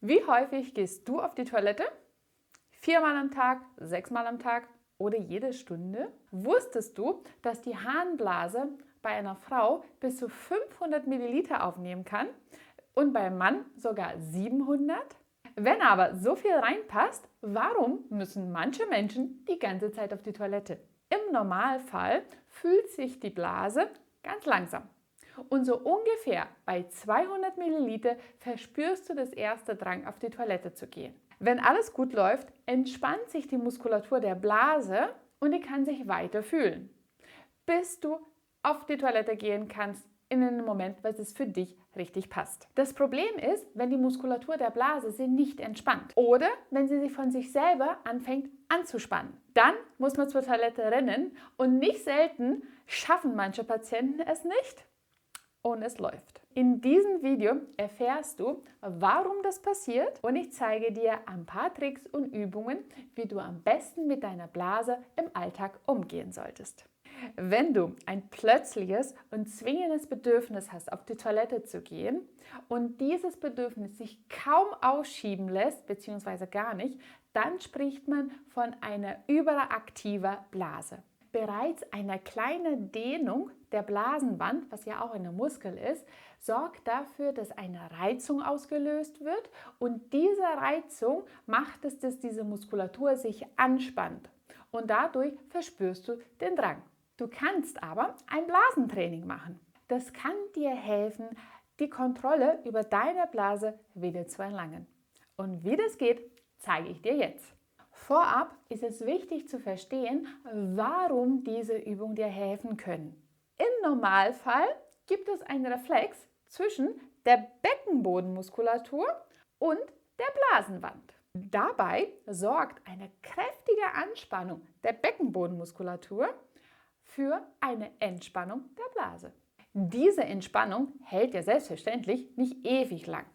Wie häufig gehst du auf die Toilette? 4-mal am Tag, 6-mal am Tag oder jede Stunde? Wusstest du, dass die Harnblase bei einer Frau bis zu 500 Milliliter aufnehmen kann und beim Mann sogar 700? Wenn aber so viel reinpasst, warum müssen manche Menschen die ganze Zeit auf die Toilette? Im Normalfall fühlt sich die Blase ganz langsam. Und so ungefähr bei 200 Milliliter verspürst du das erste Drang, auf die Toilette zu gehen. Wenn alles gut läuft, entspannt sich die Muskulatur der Blase und die kann sich weiter fühlen, bis du auf die Toilette gehen kannst in einem Moment, was es für dich richtig passt. Das Problem ist, wenn die Muskulatur der Blase sie nicht entspannt oder wenn sie sich von sich selber anfängt anzuspannen. Dann muss man zur Toilette rennen und nicht selten schaffen manche Patienten es nicht und es läuft. In diesem Video erfährst du, warum das passiert und ich zeige dir ein paar Tricks und Übungen, wie du am besten mit deiner Blase im Alltag umgehen solltest. Wenn du ein plötzliches und zwingendes Bedürfnis hast, auf die Toilette zu gehen und dieses Bedürfnis sich kaum ausschieben lässt, beziehungsweise gar nicht, dann spricht man von einer überaktiven Blase. Bereits eine kleine Dehnung der Blasenwand, was ja auch ein Muskel ist, sorgt dafür, dass eine Reizung ausgelöst wird und diese Reizung macht es, dass diese Muskulatur sich anspannt und dadurch verspürst du den Drang. Du kannst aber ein Blasentraining machen. Das kann dir helfen, die Kontrolle über deine Blase wieder zu erlangen. Und wie das geht, zeige ich dir jetzt. Vorab ist es wichtig zu verstehen, warum diese Übungen dir helfen können. Im Normalfall gibt es einen Reflex zwischen der Beckenbodenmuskulatur und der Blasenwand. Dabei sorgt eine kräftige Anspannung der Beckenbodenmuskulatur für eine Entspannung der Blase. Diese Entspannung hält ja selbstverständlich nicht ewig lang,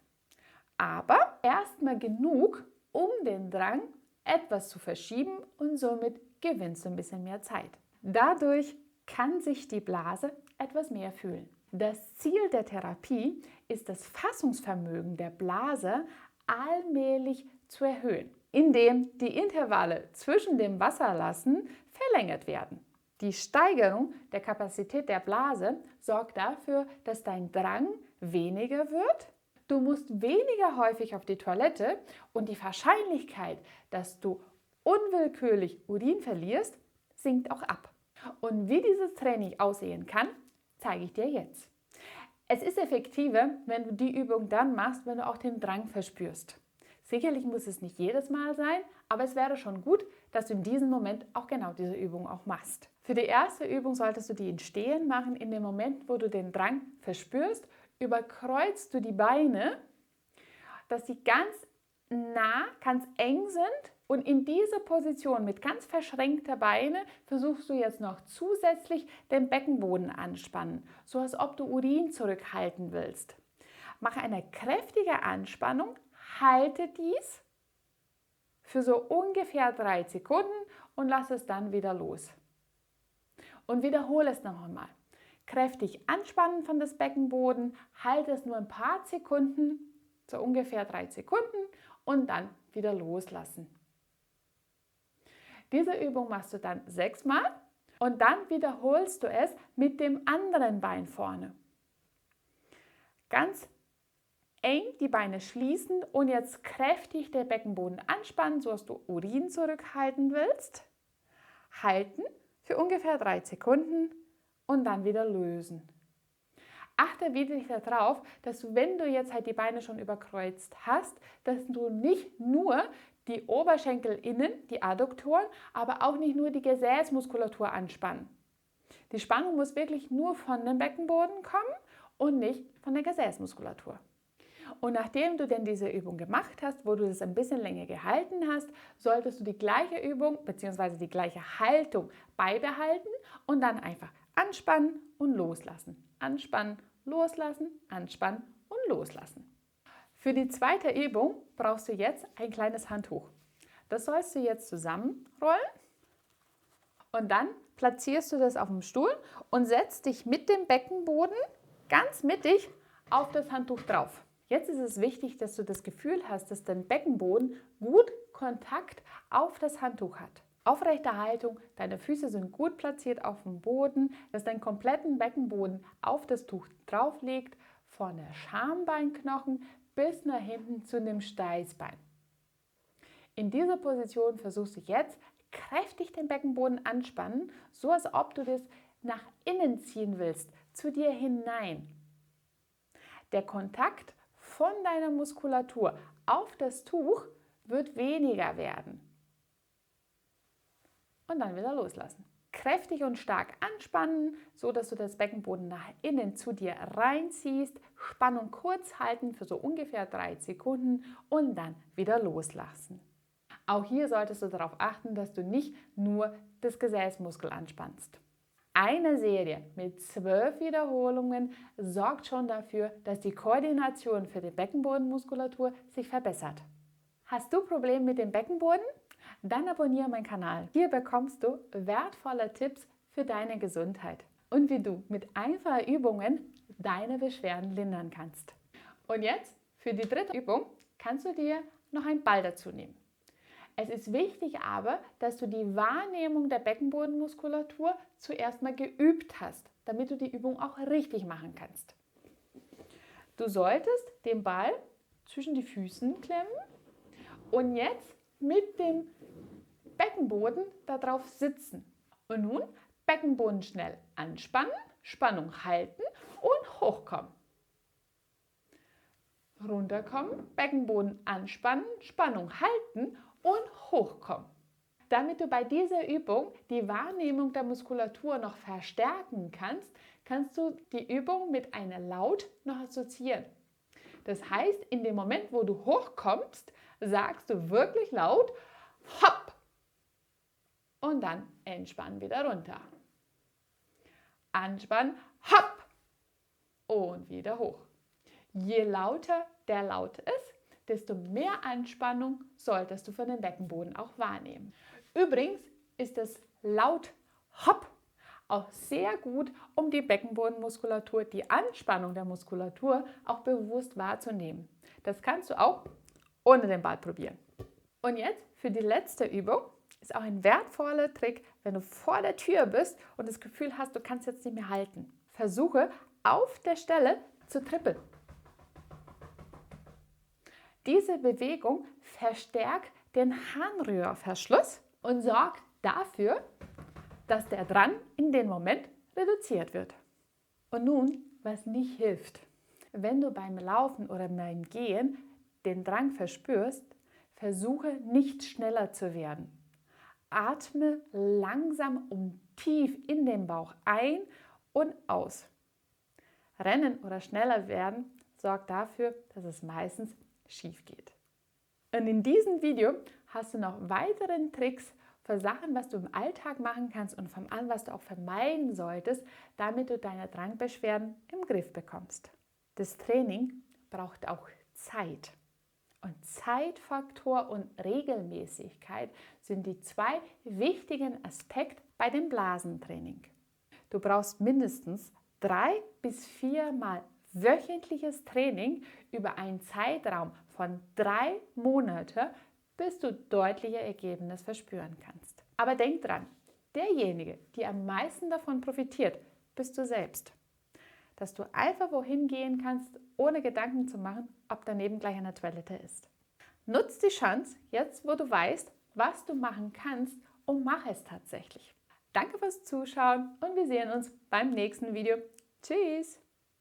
aber erstmal genug, um den Drang etwas zu verschieben und somit gewinnst du ein bisschen mehr Zeit. Dadurch kann sich die Blase etwas mehr fühlen. Das Ziel der Therapie ist, das Fassungsvermögen der Blase allmählich zu erhöhen, indem die Intervalle zwischen dem Wasserlassen verlängert werden. Die Steigerung der Kapazität der Blase sorgt dafür, dass dein Drang weniger wird. Du musst weniger häufig auf die Toilette und die Wahrscheinlichkeit, dass du unwillkürlich Urin verlierst, sinkt auch ab. Und wie dieses Training aussehen kann, zeige ich dir jetzt. Es ist effektiver, wenn du die Übung dann machst, wenn du auch den Drang verspürst. Sicherlich muss es nicht jedes Mal sein, aber es wäre schon gut, dass du in diesem Moment auch genau diese Übung auch machst. Für die erste Übung solltest du die im Stehen machen. In dem Moment, wo du den Drang verspürst, überkreuzt du die Beine, dass sie ganz nah, ganz eng sind und in dieser Position mit ganz verschränkter Beine versuchst du jetzt noch zusätzlich den Beckenboden anspannen, so als ob du Urin zurückhalten willst. Mache eine kräftige Anspannung, halte dies für so ungefähr 3 Sekunden und lass es dann wieder los. Und wiederhole es noch einmal. Kräftig anspannen von das Beckenboden, halte es nur ein paar Sekunden, so ungefähr 3 Sekunden und dann wieder loslassen. Diese Übung machst du dann 6-mal und dann wiederholst du es mit dem anderen Bein vorne. Ganz eng die Beine schließen und jetzt kräftig den Beckenboden anspannen, so dass du Urin zurückhalten willst. Halten für ungefähr 3 Sekunden und dann wieder lösen. Achte wieder darauf, dass du, wenn du jetzt halt die Beine schon überkreuzt hast, dass du nicht nur die Oberschenkel innen, die Adduktoren, aber auch nicht nur die Gesäßmuskulatur anspannen. Die Spannung muss wirklich nur von dem Beckenboden kommen und nicht von der Gesäßmuskulatur. Und nachdem du denn diese Übung gemacht hast, wo du das ein bisschen länger gehalten hast, solltest du die gleiche Übung bzw. die gleiche Haltung beibehalten und dann einfach anspannen und loslassen. Anspannen, loslassen, anspannen und loslassen. Für die zweite Übung brauchst du jetzt ein kleines Handtuch. Das sollst du jetzt zusammenrollen und dann platzierst du das auf dem Stuhl und setzt dich mit dem Beckenboden ganz mittig auf das Handtuch drauf. Jetzt ist es wichtig, dass du das Gefühl hast, dass dein Beckenboden gut Kontakt auf das Handtuch hat. Aufrechte Haltung, deine Füße sind gut platziert auf dem Boden, dass dein kompletten Beckenboden auf das Tuch drauf liegt, von der Schambeinknochen bis nach hinten zu dem Steißbein. In dieser Position versuchst du jetzt kräftig den Beckenboden anspannen, so als ob du das nach innen ziehen willst, zu dir hinein. Der Kontakt von deiner Muskulatur auf das Tuch wird weniger werden. Und dann wieder loslassen. Kräftig und stark anspannen, so dass du das Beckenboden nach innen zu dir reinziehst. Spannung kurz halten für so ungefähr 3 Sekunden und dann wieder loslassen. Auch hier solltest du darauf achten, dass du nicht nur das Gesäßmuskel anspannst. Eine Serie mit 12 Wiederholungen sorgt schon dafür, dass die Koordination für die Beckenbodenmuskulatur sich verbessert. Hast du Probleme mit dem Beckenboden? Dann abonniere meinen Kanal. Hier bekommst du wertvolle Tipps für deine Gesundheit und wie du mit einfachen Übungen deine Beschwerden lindern kannst. Und jetzt für die dritte Übung kannst du dir noch einen Ball dazu nehmen. Es ist wichtig aber, dass du die Wahrnehmung der Beckenbodenmuskulatur zuerst mal geübt hast, damit du die Übung auch richtig machen kannst. Du solltest den Ball zwischen die Füßen klemmen und jetzt mit dem Beckenboden darauf sitzen. Und nun Beckenboden schnell anspannen, Spannung halten und hochkommen. Runterkommen, Beckenboden anspannen, Spannung halten und hochkommen. Damit du bei dieser Übung die Wahrnehmung der Muskulatur noch verstärken kannst, kannst du die Übung mit einem Laut noch assoziieren. Das heißt, in dem Moment, wo du hochkommst, sagst du wirklich laut Hopp und dann entspannen wieder runter. Anspannen, Hopp und wieder hoch. Je lauter der Laut ist, desto mehr Anspannung solltest du von dem Beckenboden auch wahrnehmen. Übrigens ist das Laut Hopp auch sehr gut, um die Beckenbodenmuskulatur, die Anspannung der Muskulatur auch bewusst wahrzunehmen. Das kannst du auch ohne den Ball probieren. Und jetzt für die letzte Übung ist auch ein wertvoller Trick, wenn du vor der Tür bist und das Gefühl hast, du kannst jetzt nicht mehr halten. Versuche auf der Stelle zu trippeln. Diese Bewegung verstärkt den Harnröhrenverschluss und sorgt dafür, dass der Drang in dem Moment reduziert wird. Und nun, was nicht hilft. Wenn du beim Laufen oder beim Gehen den Drang verspürst, versuche nicht schneller zu werden. Atme langsam und tief in den Bauch ein und aus. Rennen oder schneller werden sorgt dafür, dass es meistens schief geht. Und in diesem Video hast du noch weitere Tricks für Sachen, was du im Alltag machen kannst und vor allem, was du auch vermeiden solltest, damit du deine Drangbeschwerden im Griff bekommst. Das Training braucht auch Zeit. Und Zeitfaktor und Regelmäßigkeit sind die 2 wichtigen Aspekte bei dem Blasentraining. Du brauchst mindestens 3 bis 4 Mal wöchentliches Training über einen Zeitraum von 3 Monaten, bis du deutliche Ergebnisse verspüren kannst. Aber denk dran, derjenige, der am meisten davon profitiert, bist du selbst. Dass du einfach wohin gehen kannst, ohne Gedanken zu machen, ob daneben gleich eine Toilette ist. Nutz die Chance, jetzt wo du weißt, was du machen kannst, und mach es tatsächlich. Danke fürs Zuschauen und wir sehen uns beim nächsten Video. Tschüss!